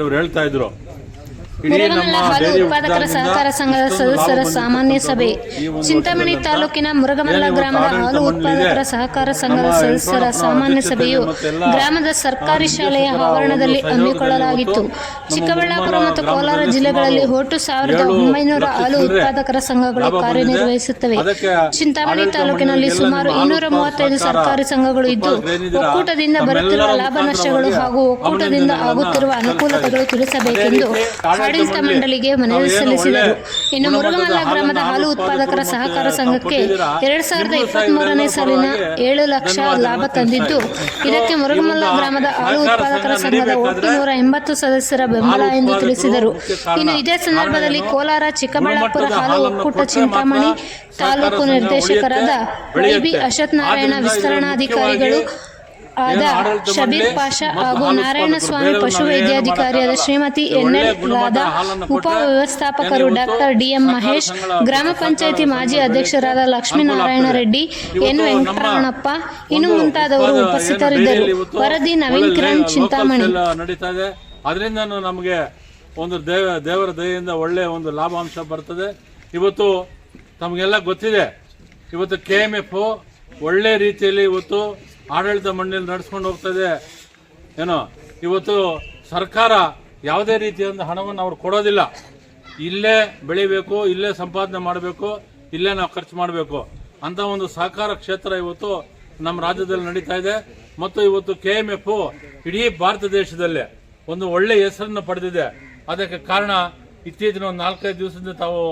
ಅವರು ಹೇಳ್ತಾ ಇದ್ರು. ಮುರುಗಮಲ್ಲ ಹಾಲು ಉತ್ಪಾದಕರ ಸಹಕಾರ ಸಂಘದ ಸದಸ್ಯರ ಸಾಮಾನ್ಯ ಸಭೆ. ಚಿಂತಾಮಣಿ ತಾಲೂಕಿನ ಮುರುಗಮಲ್ಲ ಗ್ರಾಮದ ಹಾಲು ಉತ್ಪಾದಕರ ಸಹಕಾರ ಸಂಘದ ಸದಸ್ಯರ ಸಾಮಾನ್ಯ ಸಭೆಯು ಗ್ರಾಮದ ಸರ್ಕಾರಿ ಶಾಲೆಯ ಆವರಣದಲ್ಲಿ ಹಮ್ಮಿಕೊಳ್ಳಲಾಗಿತ್ತು. ಚಿಕ್ಕಬಳ್ಳಾಪುರ ಮತ್ತು ಕೋಲಾರ ಜಿಲ್ಲೆಗಳಲ್ಲಿ ಒಟ್ಟು 1900 ಹಾಲು ಉತ್ಪಾದಕರ ಸಂಘಗಳು ಕಾರ್ಯನಿರ್ವಹಿಸುತ್ತವೆ. ಚಿಂತಾಮಣಿ ತಾಲೂಕಿನಲ್ಲಿ ಸುಮಾರು 235 ಸರ್ಕಾರಿ ಸಂಘಗಳು ಇದ್ದು, ಒಕ್ಕೂಟದಿಂದ ಬರುತ್ತಿರುವ ಲಾಭ ನಷ್ಟಗಳು ಹಾಗೂ ಒಕ್ಕೂಟದಿಂದ ಆಗುತ್ತಿರುವ ಅನುಕೂಲತೆಗಳು ತಿಳಿಸಬೇಕೆಂದು ಆಡಳಿತ ಮಂಡಳಿಗೆ ಮನವಿ ಸಲ್ಲಿಸಿದರು. ಇನ್ನು ಮುರುಗಮಲ್ಲ ಗ್ರಾಮದ ಹಾಲು ಉತ್ಪಾದಕರ ಸಹಕಾರ ಸಂಘಕ್ಕೆ 2023ನೇ ಸಾಲಿನ 7 ಲಕ್ಷ ಲಾಭ ತಂದಿದ್ದು, ಇದಕ್ಕೆ ಮುರುಗಮಲ್ಲ ಗ್ರಾಮದ ಹಾಲು ಉತ್ಪಾದಕರ ಸಂಘದ ಒಟ್ಟು 180 ಸದಸ್ಯರ ಬೆಂಬಲ ಎಂದು ತಿಳಿಸಿದರು. ಇನ್ನು ಇದೇ ಸಂದರ್ಭದಲ್ಲಿ ಕೋಲಾರ, ಚಿಕ್ಕಬಳ್ಳಾಪುರ ಹಾಲು ಒಕ್ಕೂಟ ಚಿಂತಾಮಣಿ ತಾಲೂಕು ನಿರ್ದೇಶಕರಾದ ವೈಬಿ ಅಶ್ವಥ್ ನಾರಾಯಣ, ವಿಸ್ತರಣಾಧಿಕಾರಿಗಳು ಆದ ಶಬೀರ್ ಪಾಷಾ ಹಾಗೂ ನಾರಾಯಣಸ್ವಾಮಿ, ಪಶುವೈದ್ಯಾಧಿಕಾರಿಯಾದ ಶ್ರೀಮತಿ ಎನ್ಎಲ್ ರಾಧಾ, ಉಪ ವ್ಯವಸ್ಥಾಪಕರು ಡಾಕ್ಟರ್ ಡಿಎಂ ಮಹೇಶ್, ಗ್ರಾಮ ಪಂಚಾಯಿತಿ ಮಾಜಿ ಅಧ್ಯಕ್ಷರಾದ ಲಕ್ಷ್ಮೀನಾರಾಯಣ ರೆಡ್ಡಿ, ಎನ್ ವೆಂಕಟರಮಣಪ್ಪ ಇನ್ನು ಮುಂತಾದವರು ಉಪಸ್ಥಿತರಿದ್ದರು. ವರದಿ ನವೀನ್ ಕಿರಣ್, ಚಿಂತಾಮಣಿ. ನಡೀತಾ ಇದೆ. ಅದರಿಂದ ನಮಗೆ ಒಂದು ದೇವರ ದಯೆಯಿಂದ ಒಳ್ಳೆಯ ಒಂದು ಲಾಭಾಂಶ ಬರ್ತದೆ. ಇವತ್ತು ತಮಗೆಲ್ಲ ಗೊತ್ತಿದೆ, ಇವತ್ತು KMF ಒಳ್ಳೆ ರೀತಿಯಲ್ಲಿ ಇವತ್ತು ಆಡಳಿತ ಮಂಡಳಿ ನಡೆಸ್ಕೊಂಡು ಹೋಗ್ತದೆ. ಏನೋ ಇವತ್ತು ಸರ್ಕಾರ ಯಾವುದೇ ರೀತಿಯಿಂದ ಹಣವನ್ನು ಅವ್ರು ಕೊಡೋದಿಲ್ಲ. ಇಲ್ಲೇ ಬೆಳಿಬೇಕು, ಇಲ್ಲೇ ಸಂಪಾದನೆ ಮಾಡಬೇಕು, ಇಲ್ಲೇ ನಾವು ಖರ್ಚು ಮಾಡಬೇಕು ಅಂತ ಒಂದು ಸಹಕಾರ ಕ್ಷೇತ್ರ ಇವತ್ತು ನಮ್ಮ ರಾಜ್ಯದಲ್ಲಿ ನಡೀತಾ ಇದೆ. ಮತ್ತು ಇವತ್ತು KMF ಇಡೀ ಭಾರತ ದೇಶದಲ್ಲೇ ಒಂದು ಒಳ್ಳೆ ಹೆಸರನ್ನು ಪಡೆದಿದೆ. ಅದಕ್ಕೆ ಕಾರಣ ಇತ್ತೀಚಿನ ಒಂದು 4-5 ದಿವಸದಿಂದ ತಾವು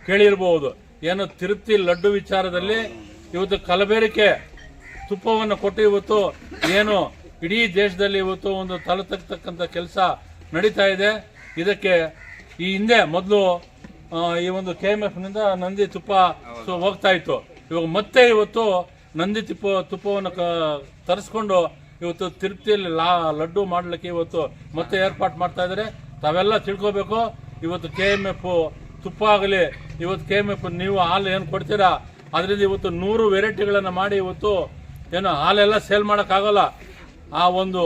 ಕೇಳಿರಬಹುದು, ಏನು ತಿರುಪತಿ ಲಡ್ಡು ವಿಚಾರದಲ್ಲಿ ಇವತ್ತು ಕಲಬೆರಕೆ ತುಪ್ಪವನ್ನು ಕೊಟ್ಟು ಇವತ್ತು ಏನು ಇಡೀ ದೇಶದಲ್ಲಿ ಇವತ್ತು ಒಂದು ತಲತಕ್ಕಂಥ ಕೆಲಸ ನಡೀತಾ ಇದೆ. ಇದಕ್ಕೆ ಈ ಹಿಂದೆ ಮೊದಲು ಈ ಒಂದು KMFನಿಂದ ನಂದಿ ತುಪ್ಪ ಹೋಗ್ತಾ ಇತ್ತು. ಇವಾಗ ಮತ್ತೆ ಇವತ್ತು ನಂದಿ ತುಪ್ಪವನ್ನು ತರಿಸ್ಕೊಂಡು ಇವತ್ತು ತಿರುಪತಿಯಲ್ಲಿ ಲಡ್ಡು ಮಾಡಲಿಕ್ಕೆ ಇವತ್ತು ಮತ್ತೆ ಏರ್ಪಾಟ್ ಮಾಡ್ತಾ ಇದ್ದಾರೆ. ತಾವೆಲ್ಲ ತಿಳ್ಕೋಬೇಕು, ಇವತ್ತು KMF ತುಪ್ಪ ಆಗಲಿ, ಇವತ್ತು KMF ನೀವು ಹಾಲು ಏನು ಕೊಡ್ತೀರಾ ಅದರಿಂದ ಇವತ್ತು 100 ವೆರೈಟಿಗಳನ್ನು ಮಾಡಿ ಇವತ್ತು ಏನು ಹಾಲೆಲ್ಲ ಸೇಲ್ ಮಾಡೋಕ್ಕಾಗಲ್ಲ. ಆ ಒಂದು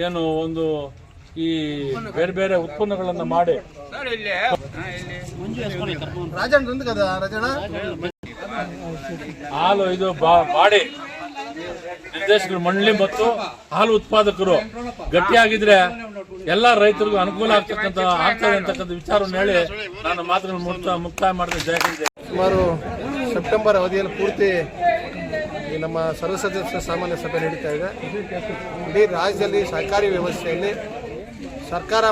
ಏನು ಒಂದು ಈ ಬೇರೆ ಬೇರೆ ಉತ್ಪನ್ನಗಳನ್ನು ಮಾಡಿ ಹಾಲು ಇದು ಮಾಡಿ ನಿರ್ದೇಶಕರು ಮಂಡಳಿ ಮತ್ತು ಹಾಲು ಉತ್ಪಾದಕರು ಗಟ್ಟಿಯಾಗಿದ್ರೆ ಎಲ್ಲ ರೈತರಿಗೂ ಅನುಕೂಲ ಆಗ್ತದೆ ಅಂತಕ್ಕಂಥ ವಿಚಾರವನ್ನು ಹೇಳಿ ನಾನು ಮಾತುಗಳನ್ನು ಮುಕ್ತಾಯ ಮಾಡಿದೆ. ಜಯ ಹಿಂದ್. ಸುಮಾರು ಸೆಪ್ಟೆಂಬರ್ ಅವಧಿಯಲ್ಲಿ ಪೂರ್ತಿ ನಮ್ಮ ಸರ್ವ ಸದಸ್ಯ ಸಾಮಾನ್ಯ ಸಭೆ ನಡೀತಾ ಇದೆ. ಇಡೀ ರಾಜ್ಯದಲ್ಲಿ ಸಹಕಾರಿ ವ್ಯವಸ್ಥೆಯಲ್ಲಿ ಸರ್ಕಾರ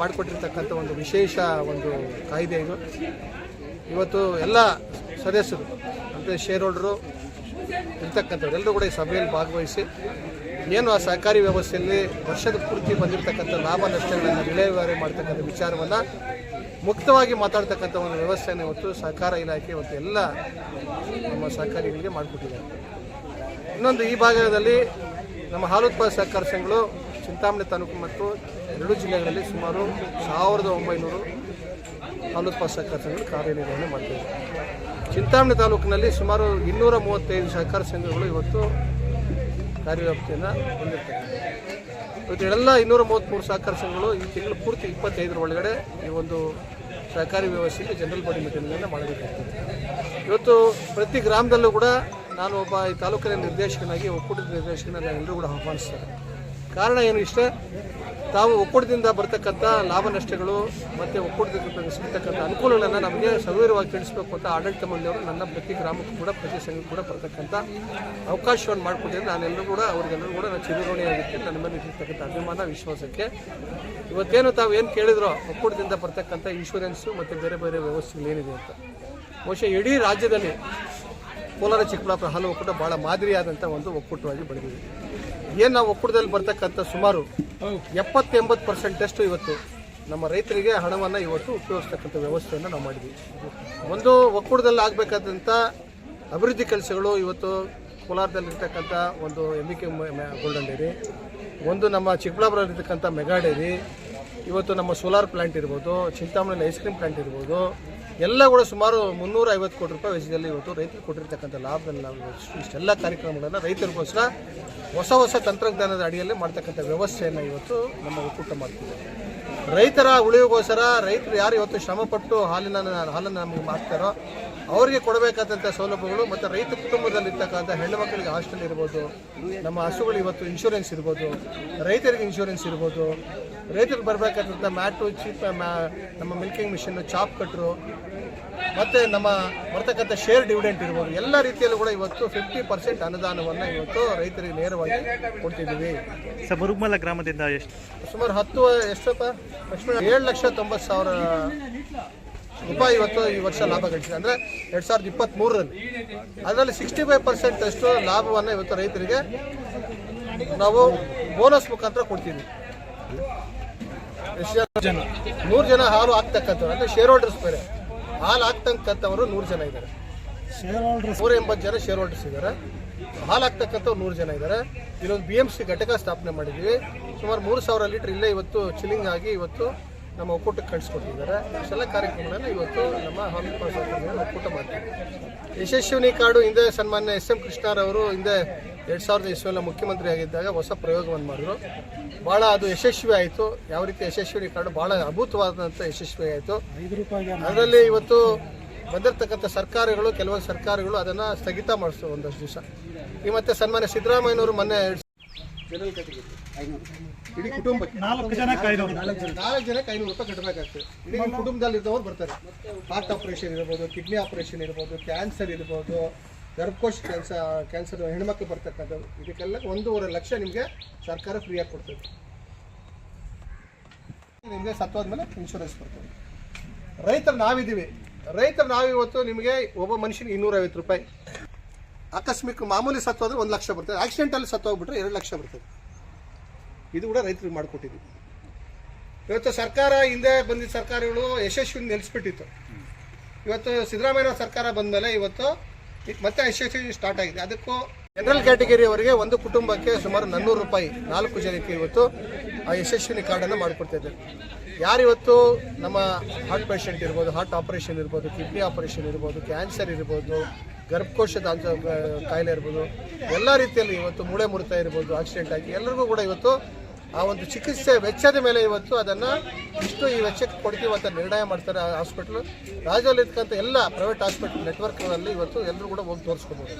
ಮಾಡಿಕೊಟ್ಟಿರ್ತಕ್ಕಂಥ ಒಂದು ವಿಶೇಷ ಒಂದು ಕಾಯ್ದೆ ಇದು. ಇವತ್ತು ಎಲ್ಲ ಸದಸ್ಯರು ಅಂದರೆ ಶೇರ್ ಹೋಲ್ಡರು ಇರ್ತಕ್ಕಂಥವ್ರು ಎಲ್ಲರೂ ಕೂಡ ಈ ಸಭೆಯಲ್ಲಿ ಭಾಗವಹಿಸಿ ಏನು ಆ ಸಹಕಾರಿ ವ್ಯವಸ್ಥೆಯಲ್ಲಿ ವರ್ಷದ ಪೂರ್ತಿ ಬಂದಿರತಕ್ಕಂಥ ಲಾಭ ನಷ್ಟಗಳನ್ನು ವಿಲೇವಾರಿ ಮಾಡ್ತಕ್ಕಂಥ ವಿಚಾರವನ್ನು ಮುಕ್ತವಾಗಿ ಮಾತಾಡ್ತಕ್ಕಂಥ ಒಂದು ವ್ಯವಸ್ಥೆಯನ್ನು ಇವತ್ತು ಸಹಕಾರ ಇಲಾಖೆ ಇವತ್ತು ಎಲ್ಲ ನಮ್ಮ ಸಹಕಾರಿಗಳಿಗೆ ಮಾಡಿಕೊಟ್ಟಿದ್ದಾರೆ. ಇನ್ನೊಂದು ಈ ಭಾಗದಲ್ಲಿ ನಮ್ಮ ಹಾಲು ಉತ್ಪಾದಕ ಸಹಕಾರ ಸಂಘಗಳು ಚಿಂತಾಮಣಿ ತಾಲೂಕು ಮತ್ತು 2 ಜಿಲ್ಲೆಗಳಲ್ಲಿ ಸುಮಾರು 1900 ಹಾಲು ಉತ್ಪಾದಕ ಸಹಕಾರ ಸಂಘಗಳು ಕಾರ್ಯನಿರ್ವಹಣೆ ಮಾಡ್ತಿದ್ದಾರೆ. ಚಿಂತಾಮಣಿ ತಾಲೂಕಿನಲ್ಲಿ ಸುಮಾರು 235 ಸಹಕಾರ ಸಂಘಗಳು ಇವತ್ತು ಕಾರ್ಯವ್ಯಾಪ್ತಿಯನ್ನು ಹೊಂದಿರ್ತವೆ. ಇವತ್ತು ಎಲ್ಲ 233 ಸಹಕಾರ ಸಂಘಗಳು ಈ ತಿಂಗಳು ಪೂರ್ತಿ 25ರ ಒಳಗಡೆ ಈ ಒಂದು ಸಹಕಾರಿ ವ್ಯವಸ್ಥೆಗೆ ಜನರಲ್ ಬಾಡಿ ಮೀಟಿಂಗನ್ನು ಮಾಡಬೇಕಾಗ್ತದೆ. ಇವತ್ತು ಪ್ರತಿ ಗ್ರಾಮದಲ್ಲೂ ಕೂಡ ನಾನು ಒಬ್ಬ ಈ ತಾಲೂಕಿನ ನಿರ್ದೇಶಕನಾಗಿ ಒಕ್ಕೂಟದ ನಿರ್ದೇಶಕನ ಎಲ್ಲರೂ ಕೂಡ ಆಹ್ವಾನಿಸ್ತಾರೆ. ಕಾರಣ ಏನು ಇಷ್ಟೇ, ತಾವು ಒಕ್ಕೂಟದಿಂದ ಬರ್ತಕ್ಕಂಥ ಲಾಭ ನಷ್ಟಗಳು ಮತ್ತು ಒಕ್ಕೂಟದಿಂದ ಸಿಗ್ತಕ್ಕಂಥ ಅನುಕೂಲಗಳನ್ನು ನಮಗೆ ಸವಿವರವಾಗಿ ತಿಳಿಸಬೇಕು ಅಂತ ಆಡಳಿತ ಮಂಡಳಿಯವರು ನನ್ನ ಪ್ರತಿ ಗ್ರಾಮಕ್ಕೂ ಕೂಡ ಪ್ರತಿ ಸಂಘಕ್ಕೂ ಕೂಡ ಬರ್ತಕ್ಕಂಥ ಅವಕಾಶವನ್ನು ಮಾಡಿಕೊಟ್ಟಿದ್ರೆ ನಾನೆಲ್ಲರೂ ಕೂಡ ಅವರಿಗೆಲ್ಲರೂ ಕೂಡ ನಾನು ಚಿರಋಣಿಯಾಗಿರ್ತೀನಿ. ನನ್ನ ಮೇಲೆ ಇರ್ತಕ್ಕಂಥ ಅಭಿಮಾನ ವಿಶ್ವಾಸಕ್ಕೆ ಇವತ್ತೇನು ತಾವು ಏನು ಕೇಳಿದ್ರೋ ಒಕ್ಕೂಟದಿಂದ ಬರ್ತಕ್ಕಂಥ ಇನ್ಶೂರೆನ್ಸು ಮತ್ತು ಬೇರೆ ಬೇರೆ ವ್ಯವಸ್ಥೆಗಳೇನಿದೆ ಅಂತ ಬಹುಶಃ ಇಡೀ ರಾಜ್ಯದಲ್ಲಿ ಕೋಲಾರ ಚಿಕ್ಕಬಳ್ಳಾಪುರ ಹಾಲು ಒಕ್ಕೂಟ ಭಾಳ ಮಾದರಿಯಾದಂಥ ಒಂದು ಒಕ್ಕೂಟವಾಗಿ ಬೆಳೆದಿದೆ. ಏನು ನಾವು ಒಕ್ಕೂಟದಲ್ಲಿ ಬರ್ತಕ್ಕಂಥ ಸುಮಾರು 70-80% ಇವತ್ತು ನಮ್ಮ ರೈತರಿಗೆ ಹಣವನ್ನು ಇವತ್ತು ಉಪಯೋಗಿಸ್ತಕ್ಕಂಥ ವ್ಯವಸ್ಥೆಯನ್ನು ನಾವು ಮಾಡಿದ್ವಿ. ಒಂದು ಒಕ್ಕೂಟದಲ್ಲಿ ಆಗಬೇಕಾದಂಥ ಅಭಿವೃದ್ಧಿ ಕೆಲಸಗಳು ಇವತ್ತು ಕೋಲಾರದಲ್ಲಿರ್ತಕ್ಕಂಥ ಒಂದು MBK ಗೋಲ್ಡನ್ ಡೈರಿ, ಒಂದು ನಮ್ಮ ಚಿಕ್ಕಬಳ್ಳಾಪುರದಲ್ಲಿರ್ತಕ್ಕಂಥ ಮೆಗಾ ಡೈರಿ, ಇವತ್ತು ನಮ್ಮ ಸೋಲಾರ್ ಪ್ಲಾಂಟ್ ಇರ್ಬೋದು, ಚಿಂತಾಮಣಿಯಲ್ಲಿ ಐಸ್ ಕ್ರೀಮ್ ಪ್ಲಾಂಟ್ ಇರ್ಬೋದು, ಎಲ್ಲ ಕೂಡ ಸುಮಾರು 350 ಕೋಟಿ ರೂಪಾಯಿ ವೆಚ್ಚದಲ್ಲಿ ಇವತ್ತು ರೈತರು ಕೊಟ್ಟಿರ್ತಕ್ಕಂಥ ಲಾಭದಲ್ಲಿ ನಾವು ಇಷ್ಟೆಲ್ಲ ಕಾರ್ಯಕ್ರಮಗಳನ್ನು ರೈತರಿಗೋಸ್ಕರ ಹೊಸ ಹೊಸ ತಂತ್ರಜ್ಞಾನದ ಅಡಿಯಲ್ಲಿ ಮಾಡ್ತಕ್ಕಂಥ ವ್ಯವಸ್ಥೆಯನ್ನು ಇವತ್ತು ನಮ್ಮ ಒಕ್ಕೂಟ ಮಾಡ್ತೀವಿ. ರೈತರ ಉಳಿವಿಗೋಸ್ಕರ ರೈತರು ಯಾರು ಇವತ್ತು ಶ್ರಮಪಟ್ಟು ಹಾಲನ್ನು ನಮಗೆ ಮಾಡ್ತಾರೋ ಅವರಿಗೆ ಕೊಡಬೇಕಾದಂಥ ಸೌಲಭ್ಯಗಳು ಮತ್ತು ರೈತ ಕುಟುಂಬದಲ್ಲಿರ್ತಕ್ಕಂಥ ಹೆಣ್ಣು ಮಕ್ಕಳಿಗೆ ಹಾಸ್ಟೆಲ್ ಇರ್ಬೋದು, ನಮ್ಮ ಹಸುಗಳು ಇವತ್ತು ಇನ್ಶೂರೆನ್ಸ್ ಇರ್ಬೋದು, ರೈತರಿಗೆ ಇನ್ಶೂರೆನ್ಸ್ ಇರ್ಬೋದು, ರೈತರಿಗೆ ಬರಬೇಕಾದಂಥ ಮ್ಯಾಟು ಚೀಪ್ ನಮ್ಮ ಮಿಲ್ಕಿಂಗ್ ಮಿಷನ್ನು ಚಾಪ್ ಕಟ್ರು ಮತ್ತು ನಮ್ಮ ಬರ್ತಕ್ಕಂಥ ಶೇರ್ ಡಿವಿಡೆಂಟ್ ಇರ್ಬೋದು, ಎಲ್ಲ ರೀತಿಯಲ್ಲೂ ಕೂಡ ಇವತ್ತು 50% ಅನುದಾನವನ್ನು ಇವತ್ತು ರೈತರಿಗೆ ನೇರವಾಗಿ ಕೊಡ್ತಿದ್ದೀವಿ. ಸರ್, ಮುರುಗಮಲ್ಲ ಗ್ರಾಮದಿಂದ ಸುಮಾರು 7,90,000 ರೂಪಾಯಿ ಇವತ್ತು ಈ ವರ್ಷ ಲಾಭ ಗಳಿಸಿದೆ. ಅಂದರೆ 2023ರಲ್ಲಿ ಅದರಲ್ಲಿ 65% ಅಷ್ಟು ಲಾಭವನ್ನು ಇವತ್ತು ರೈತರಿಗೆ ನಾವು ಬೋನಸ್ ಮುಖಾಂತರ ಕೊಡ್ತೀವಿ. 100 ಜನ ಹಾಲು ಹಾಕ್ತಕ್ಕಂಥವ್ರು ಅಂದರೆ ಶೇರ್ ಹೋಲ್ಡರ್ಸ್ ಬೇರೆ, ಹಾಲು ಹಾಕ್ತಕ್ಕಂಥವರು 100 ಜನ ಇದ್ದಾರೆ. 180 ಜನ ಶೇರ್ ಹೋಲ್ಡರ್ಸ್ ಇದ್ದಾರೆ. ಹಾಲು ಹಾಕ್ತಕ್ಕಂಥವ್ರು 100 ಜನ ಇದ್ದಾರೆ. ಇಲ್ಲೊಂದು BMC ಘಟಕ ಸ್ಥಾಪನೆ ಮಾಡಿದ್ದೀವಿ. ಸುಮಾರು 3,000 ಲೀಟರ್ ಇಲ್ಲೇ ಇವತ್ತು ಚಿಲ್ಲಿಂಗ್ ಆಗಿ ಇವತ್ತು ನಮ್ಮ ಒಕ್ಕೂಟಕ್ಕೆ ಕಳಿಸ್ಕೊಟ್ಟಿದ್ದಾರೆ. ಇಷ್ಟೆಲ್ಲ ಕಾರ್ಯಕ್ರಮಗಳನ್ನು ಇವತ್ತು ನಮ್ಮ ಹಾಲು ಒಕ್ಕೂಟ ಮಾಡ್ತೀವಿ. ಯಶಸ್ವಿನಿ ಕಾರ್ಡು ಹಿಂದೆ ಸನ್ಮಾನ್ಯ SM ಕೃಷ್ಣರವರು ಹಿಂದೆ 2000 ಇಸ್ವಿಯಲ್ಲಿ ಮುಖ್ಯಮಂತ್ರಿ ಆಗಿದ್ದಾಗ ಹೊಸ ಪ್ರಯೋಗವನ್ನು ಮಾಡಿದ್ರು. ಭಾಳ ಅದು ಯಶಸ್ವಿ ಆಯಿತು. ಯಾವ ರೀತಿ ಯಶಸ್ವಿನಿ ಕಾರ್ಡು ಭಾಳ ಅದ್ಭುತವಾದಂಥ ಯಶಸ್ವಿ ಆಯಿತು. ಅದರಲ್ಲಿ ಇವತ್ತು ಬಂದಿರತಕ್ಕಂಥ ಸರ್ಕಾರಗಳು, ಕೆಲವೊಂದು ಸರ್ಕಾರಗಳು ಅದನ್ನು ಸ್ಥಗಿತ ಮಾಡಿಸ್ತವೆ ಒಂದಷ್ಟು ದಿವಸ. ಈ ಮತ್ತೆ ಸನ್ಮಾನ್ಯ ಸಿದ್ದರಾಮಯ್ಯನವರು ಮೊನ್ನೆ ಇಡೀ ಕುಟುಂಬಕ್ಕೆ 4 ಜನಕ್ಕೆ 500 ರೂಪಾಯಿ ಕಟ್ಟಬೇಕಾಗ್ತದೆ. ಇಡೀ ನಿಮ್ಮ ಕುಟುಂಬದಲ್ಲಿ ಇದ್ದವ್ರು ಬರ್ತಾರೆ. ಹಾರ್ಟ್ ಆಪರೇಷನ್ ಇರ್ಬೋದು, ಕಿಡ್ನಿ ಆಪರೇಷನ್ ಇರ್ಬೋದು, ಕ್ಯಾನ್ಸರ್ ಇರ್ಬೋದು, ಗರ್ಭಕೋಶ ಕ್ಯಾನ್ಸರ್ ಹೆಣ್ಮಕ್ಳು ಬರ್ತಕ್ಕಂಥದ್ದು, ಇದಕ್ಕೆಲ್ಲ 1.5 ಲಕ್ಷ ನಿಮಗೆ ಸರ್ಕಾರ ಫ್ರೀಯಾಗಿ ಕೊಡ್ತದೆ. ನಿಮಗೆ ಸತ್ತೋದ್ಮೇಲೆ ಇನ್ಶೂರೆನ್ಸ್ ಬರ್ತದೆ. ರೈತರು ನಾವಿದ್ದೀವಿ. ನಾವಿವತ್ತು ನಿಮಗೆ ಒಬ್ಬ ಮನುಷ್ಯನಿಗೆ 250 ರೂಪಾಯಿ, ಆಕಸ್ಮಿಕ ಮಾಮೂಲಿ ಸತ್ತೋದ್ರೆ 1 ಲಕ್ಷ ಬರ್ತದೆ, ಆಕ್ಸಿಡೆಂಟಲ್ಲಿ ಸತ್ತೋಗ್ಬಿಟ್ರೆ 2 ಲಕ್ಷ ಬರ್ತದೆ. ಇದು ಕೂಡ ರೈತರಿಗೆ ಮಾಡಿಕೊಟ್ಟಿದ್ವಿ. ಇವತ್ತು ಸರ್ಕಾರ ಹಿಂದೆ ಬಂದಿದ್ದ ಸರ್ಕಾರಗಳು ಯಶಸ್ವಿ ನಿಲ್ಲಿಸ್ಬಿಟ್ಟಿತ್ತು. ಇವತ್ತು ಸಿದ್ದರಾಮಯ್ಯ ಸರ್ಕಾರ ಬಂದ ಮೇಲೆ ಇವತ್ತು ಮತ್ತೆ ಯಶಸ್ವಿ ಸ್ಟಾರ್ಟ್ ಆಗಿದೆ. ಅದಕ್ಕೂ ಜನರಲ್ ಕ್ಯಾಟಗರಿಯವರಿಗೆ ಒಂದು ಕುಟುಂಬಕ್ಕೆ ಸುಮಾರು 400 ರೂಪಾಯಿ 4 ಜನಕ್ಕೆ ಇವತ್ತು ಆ ಯಶಸ್ವಿನಿ ಕಾರ್ಡನ್ನು ಮಾಡಿಕೊಡ್ತಾಯಿದ್ದಾರೆ. ಯಾರಿವತ್ತು ನಮ್ಮ ಹಾರ್ಟ್ ಪೇಷಂಟ್ ಇರ್ಬೋದು, ಹಾರ್ಟ್ ಆಪರೇಷನ್ ಇರ್ಬೋದು, ಕಿಡ್ನಿ ಆಪರೇಷನ್ ಇರ್ಬೋದು, ಕ್ಯಾನ್ಸರ್ ಇರ್ಬೋದು, ಗರ್ಭಕೋಶದ ಕಾಯಿಲೆ ಇರ್ಬೋದು, ಎಲ್ಲ ರೀತಿಯಲ್ಲಿ ಇವತ್ತು ಮೂಳೆ ಮುರಿತ ಇರ್ಬೋದು, ಆಕ್ಸಿಡೆಂಟ್ ಆಗಿ ಎಲ್ಲರಿಗೂ ಕೂಡ ಇವತ್ತು ಆ ಒಂದು ಚಿಕಿತ್ಸೆ ವೆಚ್ಚದ ಮೇಲೆ ಇವತ್ತು ಅದನ್ನು ಇಷ್ಟು ಈ ವೆಚ್ಚಕ್ಕೆ ಕೊಡ್ತೀವಿ ಅಂತ ನಿರ್ಣಯ ಮಾಡ್ತಾರೆ. ಹಾಸ್ಪಿಟ್ಲು ರಾಜ್ಯದಲ್ಲಿ ಇರ್ತಕ್ಕಂಥ ಎಲ್ಲ ಪ್ರೈವೇಟ್ ಹಾಸ್ಪಿಟಲ್ ನೆಟ್ವರ್ಕ್ಗಳಲ್ಲಿ ಇವತ್ತು ಎಲ್ಲರೂ ಕೂಡ ಹೋಗಿ ತೋರಿಸ್ಕೋಬೋದು.